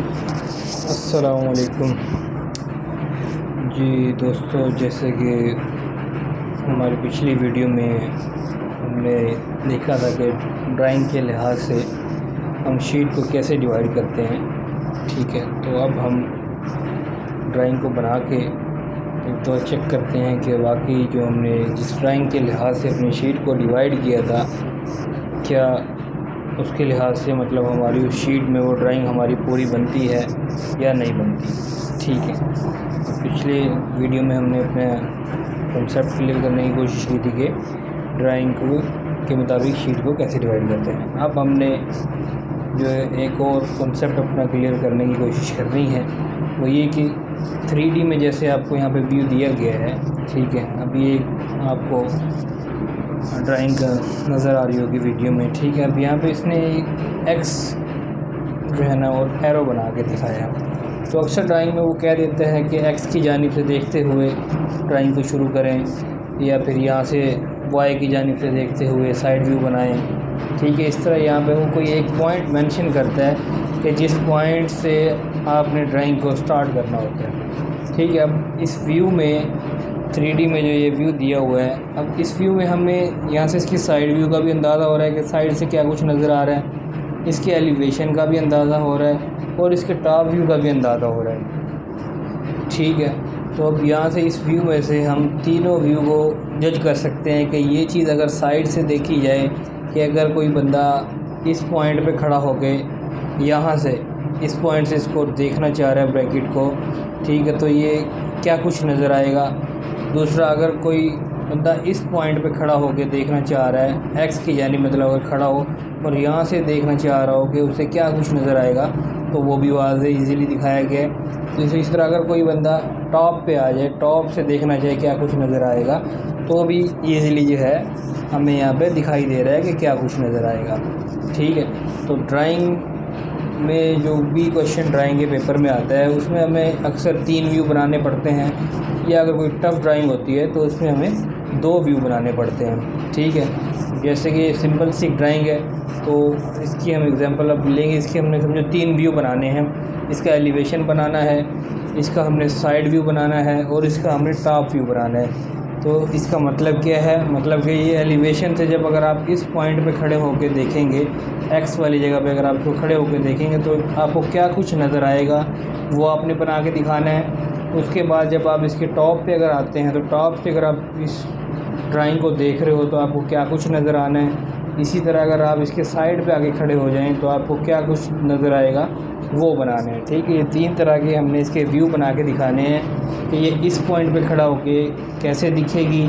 अस्सलामुअलैकुम जी दोस्तों, जैसे कि हमारी पिछली वीडियो में हमने देखा था कि ड्राइंग के लिहाज से हम शीट को कैसे डिवाइड करते हैं। ठीक है, तो अब हम ड्राइंग को बना के एक तो चेक करते हैं कि वाकई जो हमने जिस ड्राइंग के लिहाज से अपनी शीट को डिवाइड किया था, क्या उसके लिहाज से मतलब हमारी उस शीट में वो ड्राइंग हमारी पूरी बनती है या नहीं बनती। ठीक है, पिछले वीडियो में हमने अपने कंसेप्ट क्लियर करने की कोशिश की थी कि ड्राइंग को के मुताबिक शीट को कैसे डिवाइड करते हैं। अब हमने जो है एक और कंसेप्ट अपना क्लियर करने की कोशिश करनी है, वो ये कि 3D में जैसे आपको यहाँ पे व्यू दिया गया है। ठीक है, अभी एक आपको ड्राइंग नज़र आ रही होगी वीडियो में। ठीक है, अब यहाँ पे इसने एक्स जो है ना और एरो बना के दिखाया। तो अक्सर ड्राइंग में वो कह देते हैं कि एक्स की जानिब से देखते हुए ड्राइंग को शुरू करें, या फिर यहाँ से वाई की जानिब से देखते हुए साइड व्यू बनाएं। ठीक है, इस तरह यहाँ पे वो कोई एक पॉइंट मेंशन करता है कि जिस पॉइंट से आपने ड्राइंग को स्टार्ट करना होता है। ठीक है, अब इस व्यू में 3D में जो ये व्यू दिया हुआ है, अब इस व्यू में हमें यहाँ से इसकी साइड व्यू का भी अंदाज़ा हो रहा है कि साइड से क्या कुछ नज़र आ रहा है, इसके एलिवेशन का भी अंदाज़ा हो रहा है और इसके टॉप व्यू का भी अंदाज़ा हो रहा है। ठीक है, तो अब यहाँ से इस व्यू में से हम तीनों व्यू को जज कर सकते हैं कि ये चीज़ अगर साइड से देखी जाए कि अगर कोई बंदा इस पॉइंट पे खड़ा होके यहाँ से इस पॉइंट से इसको देखना चाह रहा है ब्रैकेट को, ठीक है, तो ये क्या कुछ नज़र आएगा। दूसरा, अगर कोई बंदा इस पॉइंट पे खड़ा होकर देखना चाह रहा है एक्स की जानिब, मतलब अगर खड़ा हो और यहाँ से देखना चाह रहा हो कि उसे क्या कुछ नज़र आएगा, तो वो भी वाज़ेह इजीली दिखाया गया है। तो इस तरह अगर कोई बंदा टॉप पे आ जाए, टॉप से देखना चाहे क्या कुछ नज़र आएगा, तो भी ईज़िली जो है हमें यहाँ पे दिखाई दे रहा है कि क्या कुछ नज़र आएगा। ठीक है, तो ड्राइंग में जो भी क्वेश्चन ड्राइंग के पेपर में आता है उसमें हमें अक्सर 3 व्यू बनाने पड़ते हैं, या अगर कोई टफ़ ड्राइंग होती है तो उसमें हमें 2 व्यू बनाने पड़ते हैं। ठीक है, जैसे कि सिंपल सी ड्राइंग है तो इसकी हम एग्जांपल अब लेंगे। इसकी हमने समझो 3 व्यू बनाने हैं। इसका एलिवेशन बनाना है, इसका हमने साइड व्यू बनाना है और इसका हमने टॉप व्यू बनाना है। तो इसका मतलब क्या है, मतलब कि ये एलिवेशन से जब अगर आप इस पॉइंट पे खड़े होकर देखेंगे, एक्स वाली जगह पे अगर आपको खड़े होकर देखेंगे तो आपको क्या कुछ नज़र आएगा वो आपने बना के दिखाना है। उसके बाद जब आप इसके टॉप पे अगर आते हैं तो टॉप से अगर आप इस ड्राइंग को देख रहे हो तो आपको क्या कुछ नज़र आना है। इसी तरह अगर आप इसके साइड पे आके खड़े हो जाएं तो आपको क्या कुछ नज़र आएगा वो बनाने हैं। ठीक है, ये 3 तरह के हमने इसके व्यू बना के दिखाने हैं कि ये इस पॉइंट पे खड़ा होके कैसे दिखेगी,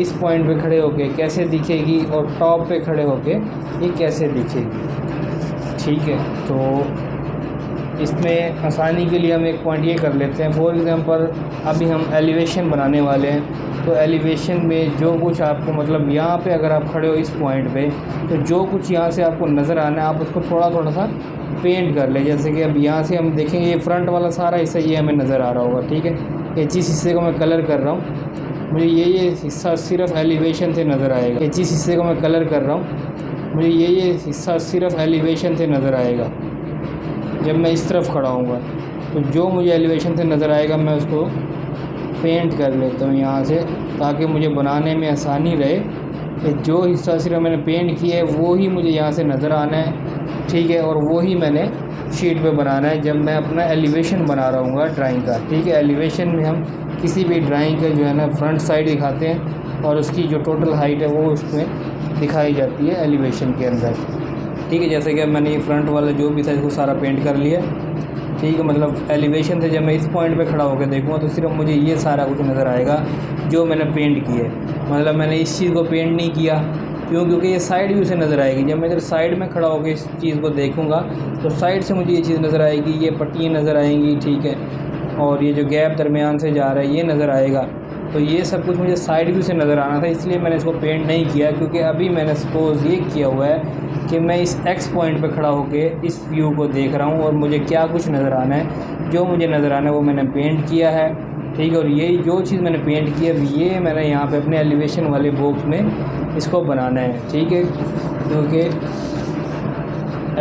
इस पॉइंट पे खड़े होके कैसे दिखेगी और टॉप पे खड़े होके ये कैसे दिखेगी। ठीक है, तो इसमें आसानी के लिए हम एक पॉइंट ये कर लेते हैं। फॉर एग्ज़ाम्पल अभी हम एलिवेशन बनाने वाले हैं, तो एलिवेशन में जो कुछ आपको मतलब यहाँ पे अगर आप खड़े हो इस पॉइंट पे, तो जो कुछ यहाँ से आपको नज़र आना है आप उसको थोड़ा थोड़ा सा पेंट कर ले। जैसे कि अब यहाँ से हम देखेंगे ये फ्रंट वाला सारा हिस्सा ये हमें नज़र आ रहा होगा। ठीक है, ये जिस हिस्से को मैं कलर कर रहा हूँ मुझे ये हिस्सा सिर्फ एलिवेशन से नज़र आएगा। ये जिस हिस्से को मैं कलर कर रहा हूँ मुझे ये हिस्सा सिर्फ एलिवेशन से नज़र आएगा। जब मैं इस तरफ खड़ा हूँगा तो जो मुझे एलिवेशन से नज़र आएगा मैं उसको पेंट कर लेता हूँ यहाँ से, ताकि मुझे बनाने में आसानी रहे कि जो हिस्सा सिर्फ मैंने पेंट किया है वो ही मुझे यहाँ से नज़र आना है। ठीक है, और वो ही मैंने शीट पे बनाना है जब मैं अपना एलिवेशन बना रहा हूँगा ड्राइंग का। ठीक है, एलिवेशन में हम किसी भी ड्राइंग का जो है ना फ्रंट साइड दिखाते हैं और उसकी जो टोटल हाइट है वो उसमें दिखाई जाती है एलिवेशन के अंदर। ठीक है, जैसे कि मैंने ये फ्रंट वाला जो भी था इसको सारा पेंट कर लिया। ठीक है, मतलब एलिवेशन से जब मैं इस पॉइंट पे खड़ा होकर देखूँगा तो सिर्फ मुझे ये सारा कुछ नज़र आएगा जो मैंने पेंट किया है। मतलब मैंने इस चीज़ को पेंट नहीं किया, क्योंकि ये साइड व्यू से नज़र आएगी। जब मैं इधर साइड में खड़ा होकर इस चीज़ को देखूँगा तो साइड से मुझे ये चीज़ नज़र आएगी, ये पट्टियाँ नज़र आएंगी। ठीक है, और ये जो गैप दरमियान से जा रहा है ये नज़र आएगा। तो ये सब कुछ मुझे साइड व्यू से नज़र आना था, इसलिए मैंने इसको पेंट नहीं किया। क्योंकि अभी मैंने सपोज़ ये किया हुआ है कि मैं इस एक्स पॉइंट पे खड़ा होके इस व्यू को देख रहा हूँ और मुझे क्या कुछ नज़र आना है, जो मुझे नज़र आना है वो मैंने पेंट किया है। ठीक है, और यही जो चीज़ मैंने पेंट की है ये मैंने यहाँ पे अपने एलिवेशन वाले बॉक्स में इसको बनाना है। ठीक है, क्योंकि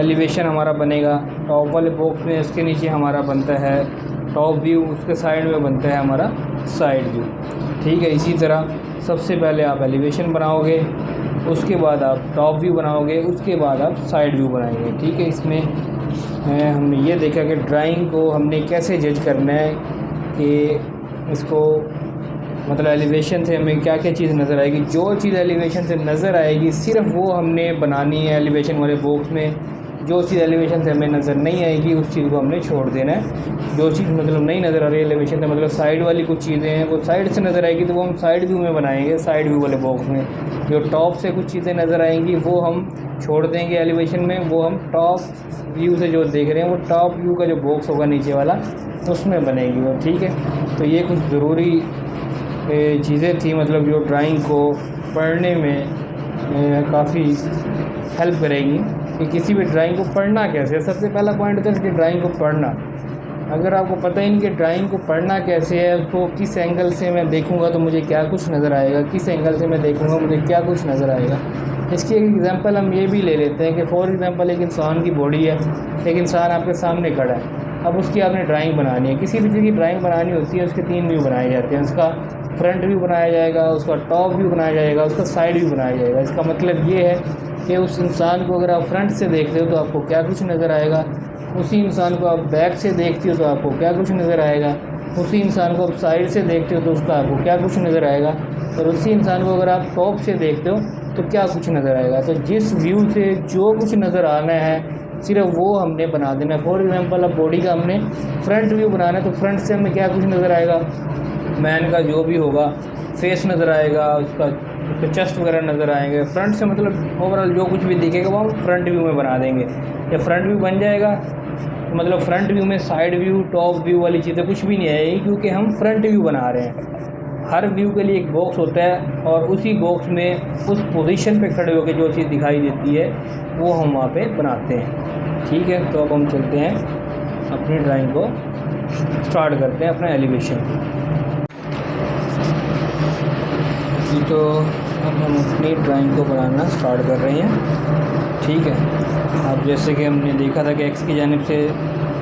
एलिवेशन हमारा बनेगा टॉप वाले बॉक्स में इसके नीचे हमारा बनता है टॉप व्यू, उसके साइड में बनता है हमारा साइड व्यू। ठीक है, इसी तरह सबसे पहले आप एलिवेशन बनाओगे, उसके बाद आप टॉप व्यू बनाओगे, उसके बाद आप साइड व्यू बनाएंगे। ठीक है, इसमें हमने ये देखा कि ड्राइंग को हमने कैसे जज करना है कि इसको मतलब एलिवेशन से हमें क्या क्या चीज़ नज़र आएगी। जो चीज़ एलिवेशन से नज़र आएगी सिर्फ वो हमने बनानी है एलिवेशन वाले बॉक्स में। जो चीज़ एलिवेशन से हमें नज़र नहीं आएगी उस चीज़ को हमने छोड़ देना है। जो चीज़ मतलब नहीं नज़र आ रही है एलिवेशन से, मतलब साइड वाली कुछ चीज़ें हैं वो साइड से नज़र आएगी तो वो हम साइड व्यू में बनाएंगे, साइड व्यू वाले बॉक्स में। जो टॉप से कुछ चीज़ें नज़र आएंगी वो हम छोड़ देंगे एलिवेशन में, वो हम टॉप व्यू से जो देख रहे हैं वो टॉप व्यू का जो बॉक्स होगा नीचे वाला उसमें बनेगी वो। ठीक है, तो ये कुछ ज़रूरी चीज़ें थी, मतलब जो ड्राइंग को पढ़ने में काफ़ी हेल्प करेगी कि किसी भी ड्राइंग को पढ़ना कैसे है। सबसे पहला पॉइंट होता है कि ड्राइंग को पढ़ना। अगर आपको पता ही नहीं कि ड्राइंग को पढ़ना कैसे है, उसको किस एंगल से मैं देखूंगा तो मुझे क्या कुछ नज़र आएगा, किस एंगल से मैं देखूंगा मुझे क्या कुछ नज़र आएगा। इसकी एक एग्ज़ाम्पल हम ये भी ले लेते हैं कि फॉर एग्ज़ाम्पल एक इंसान की बॉडी है, एक इंसान आपके सामने खड़ा है, अब उसकी आपने ड्राइंग बनानी है। किसी भी चीज़ की ड्राइंग बनानी होती है उसके 3 व्यू बनाए जाते हैं। उसका फ्रंट व्यू बनाया जाएगा, उसका टॉप व्यू बनाया जाएगा, उसका साइड व्यू बनाया जाएगा। इसका मतलब ये है कि उस इंसान को अगर आप फ्रंट से देखते हो तो आपको क्या कुछ नज़र आएगा, उसी इंसान को आप बैक से देखते हो तो आपको क्या कुछ नज़र आएगा, उसी इंसान को आप साइड से देखते हो तो उसका आपको क्या कुछ नज़र आएगा, और उसी इंसान को अगर आप टॉप से देखते हो तो क्या कुछ नज़र आएगा। तो जिस व्यू से जो कुछ नज़र आना है सिर्फ वो हमने बना देना है। फॉर एग्ज़ाम्पल अब बॉडी का हमने फ्रंट व्यू बनाना है तो फ्रंट से हमें क्या कुछ नज़र आएगा, मैन का जो भी होगा फेस नज़र आएगा, उसका चेस्ट वगैरह नज़र आएंगे। फ्रंट से मतलब ओवरऑल जो कुछ भी दिखेगा वो हम फ्रंट व्यू में बना देंगे। जब फ्रंट व्यू बन जाएगा तो मतलब फ्रंट व्यू में साइड व्यू टॉप व्यू वाली चीज़ें कुछ भी नहीं आएगी, क्योंकि हम फ्रंट व्यू बना रहे हैं। हर व्यू के लिए एक बॉक्स होता है और उसी बॉक्स में उस पोजीशन पे खड़े होकर जो चीज़ दिखाई देती है वो हम वहाँ पे बनाते हैं। ठीक है, तो अब हम चलते हैं अपनी ड्राइंग को स्टार्ट करते हैं अपना एलिवेशन। तो अब हम अपनी ड्राइंग को बनाना स्टार्ट कर रहे हैं। ठीक है, अब जैसे कि हमने देखा था कि एक्स की जानिब से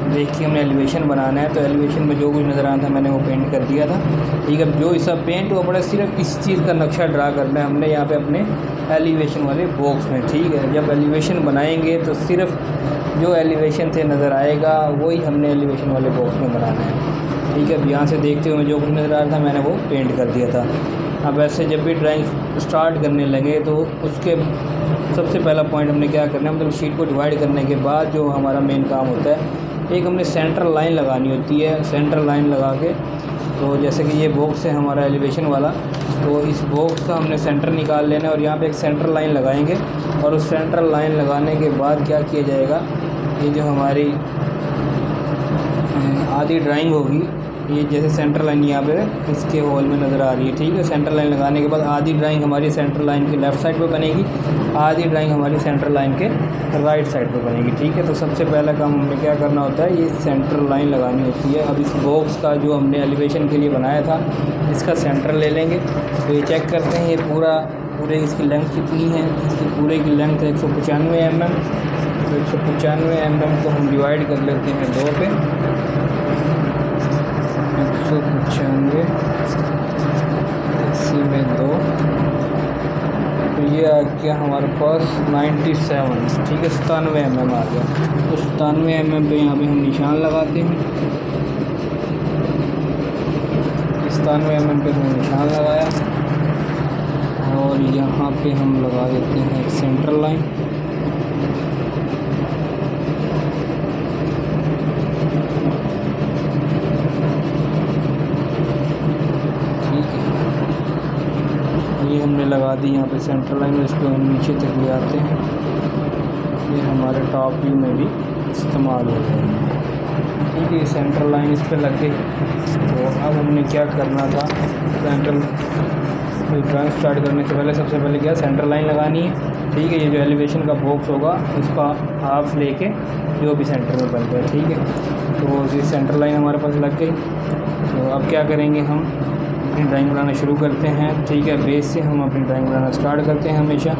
देख के हमने एलिवेशन बनाना है, तो एलिवेशन में जो कुछ नज़र आना था मैंने वो पेंट कर दिया था। ठीक है, जो हिस्सा पेंट हुआ पड़ा सिर्फ इस चीज़ का नक्शा ड्रा करना है हमने यहाँ पे अपने एलिवेशन वाले बॉक्स में। ठीक है, जब एलिवेशन बनाएंगे तो सिर्फ जो एलिवेशन से नज़र आएगा वही हमने एलिवेशन वाले बॉक्स में बनाना है। ठीक है, अब यहाँ से देखते हुए जो कुछ नज़र आ रहा था मैंने वो पेंट कर दिया था। अब ऐसे जब भी ड्राइंग स्टार्ट करने लगे तो उसके सबसे पहला पॉइंट हमने क्या करना है, मतलब शीट को डिवाइड करने के बाद जो हमारा मेन काम होता है, एक हमने सेंटर लाइन लगानी होती है। सेंटर लाइन लगा के तो जैसे कि ये बॉक्स है हमारा एलिवेशन वाला, तो इस बॉक्स का हमने सेंटर निकाल लेना है और यहाँ पे एक सेंटर लाइन लगाएंगे। और उस सेंटर लाइन लगाने के बाद क्या किया जाएगा, ये जो हमारी आधी ड्राइंग होगी, ये जैसे सेंटर लाइन यहाँ पे इसके हॉल में नज़र आ रही है। ठीक है, सेंटर लाइन लगाने के बाद आधी ड्राइंग हमारी सेंटर लाइन के लेफ़्ट साइड पे बनेगी, आधी ड्राइंग हमारी सेंटर लाइन के राइट साइड पे बनेगी। ठीक है, तो सबसे पहला काम हमें क्या करना होता है, ये सेंटर लाइन लगानी होती है। अब इस बॉक्स का जो हमने एलिवेशन के लिए बनाया था इसका सेंटर ले लेंगे। तो ये चेक करते हैं ये पूरे इसकी लेंथ कितनी है। इसकी पूरे की लेंथ है 195 mm। तो 195 mm को हम डिवाइड कर लेते हैं 2 पे। 195 इसी में 2, तो ये आ गया हमारे पास 97। ठीक है, 97 mm आ गया। तो 97 mm पे यहाँ पे हम निशान लगाते हैं। 97 mm पे हमने निशान लगाया और यहाँ पे हम लगा देते हैं एक सेंटर लाइन। ये हमने लगा दी यहाँ पे सेंटर लाइन, इसको हम नीचे तक ले आते हैं। ये हमारे टॉप व्यू में भी इस्तेमाल हो जाएगी। ठीक है, सेंटर लाइन इस पर लग गई। तो अब हमने क्या करना था, सेंटर ड्राइंग स्टार्ट करने से पहले सबसे पहले क्या सेंटर लाइन लगानी है। ठीक है, ये जो एलिवेशन का बॉक्स होगा उसका हाफ लेके जो भी सेंटर में बनता है। ठीक है, तो ये सेंटर लाइन हमारे पास लग गई। तो अब क्या करेंगे, हम अपनी ड्राइंग बनाना शुरू करते हैं। ठीक है, बेस से हम अपनी ड्राइंग बनाना स्टार्ट करते हैं हमेशा।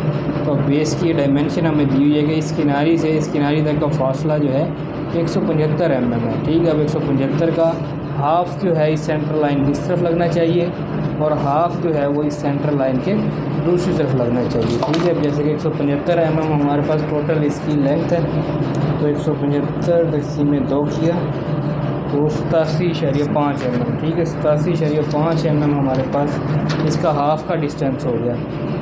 तो बेस की डायमेंशन हमें दी हुई है कि इस किनारी से इस किनारी तक का फासला जो है 175 mm है, ठीक है। अब 175 का हाफ जो है इस सेंटर लाइन की इस तरफ लगना चाहिए और हाफ जो है वो इस सेंटर लाइन के दूसरी तरफ लगना चाहिए, ठीक है। जैसे कि 175 mm हमारे पास टोटल इसकी लेंथ है, तो 175 इसी में 2 किया तो 87.5 mm, ठीक है। 87.5 mm हमारे पास इसका हाफ का डिस्टेंस हो गया,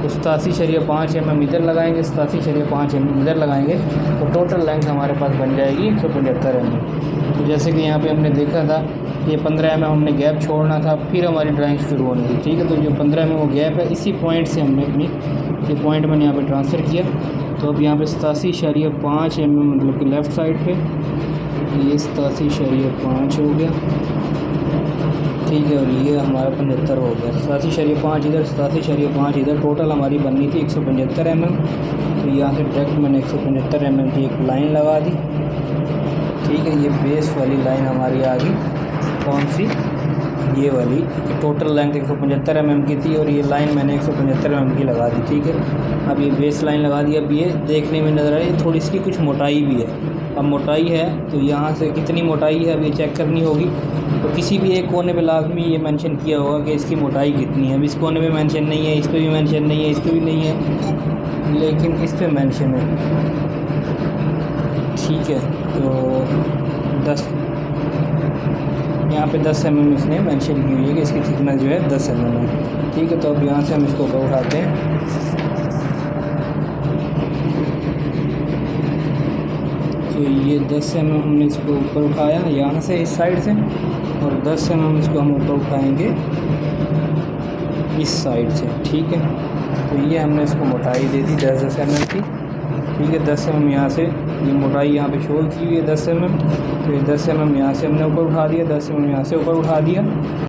तो 87.5 mm इधर लगाएंगे, 87.5 mm इधर लगाएंगे, तो टोटल लेंथ हमारे पास बन जाएगी 175 mm। तो जैसे कि यहाँ पे हमने देखा था ये 15 mm हमने गैप छोड़ना था, फिर हमारी ड्राइंग शुरू होनी थी, ठीक है। तो जो 15 mm वो गैप है, इसी पॉइंट से हमने अपनी ये पॉइंट मैंने यहाँ पे ट्रांसफ़र किया। तो अब यहाँ पे 87.5 mm मतलब कि लेफ़्ट साइड पे ये 87.5 हो गया, ठीक है। और ये हमारा 75 हो गया, 87.5 इधर, 87.5 इधर, टोटल हमारी बननी थी 175 mm। तो यहाँ से डायरेक्ट मैंने 175 mm की एक लाइन लगा दी, ठीक है। ये बेस वाली लाइन हमारी आ गई, कौन सी, ये वाली। टोटल लेंथ 175 mm की थी और ये लाइन मैंने 175 mm की लगा दी, ठीक है। अब ये बेस लाइन लगा दी। अब ये देखने में नज़र आ रही है थोड़ी इसकी कुछ मोटाई भी है। अब मोटाई है तो यहाँ से कितनी मोटाई है अब ये चेक करनी होगी। तो किसी भी एक कोने पे लाजमी ये मेंशन किया होगा कि इसकी मोटाई कितनी है। अब इस कोने पे मेंशन नहीं है, इस पे भी मेंशन नहीं है, इस पे भी नहीं है, लेकिन इस पे मेंशन है, ठीक है। तो 10 यहाँ पे 10 mm इसने मेंशन की हुई है कि इसकी थिकनेस जो है 10 mm है, ठीक है। तो अब यहाँ से हम इसको ऊपर उठाते हैं, तो ये 10 mm हमने इसको ऊपर उठाया यहाँ से इस साइड से, और 10 mm इसको हम ऊपर उठाएंगे इस साइड से, ठीक है। तो ये हमने इसको मोटाई दे दी 10 mm की, ठीक है। 10 mm यहाँ से ये मोटाई यहाँ पे शोल की हुई है 10 mm, तो ये 10 mm यहाँ से हमने ऊपर उठा दिया, 10 mm यहाँ से ऊपर उठा दिया।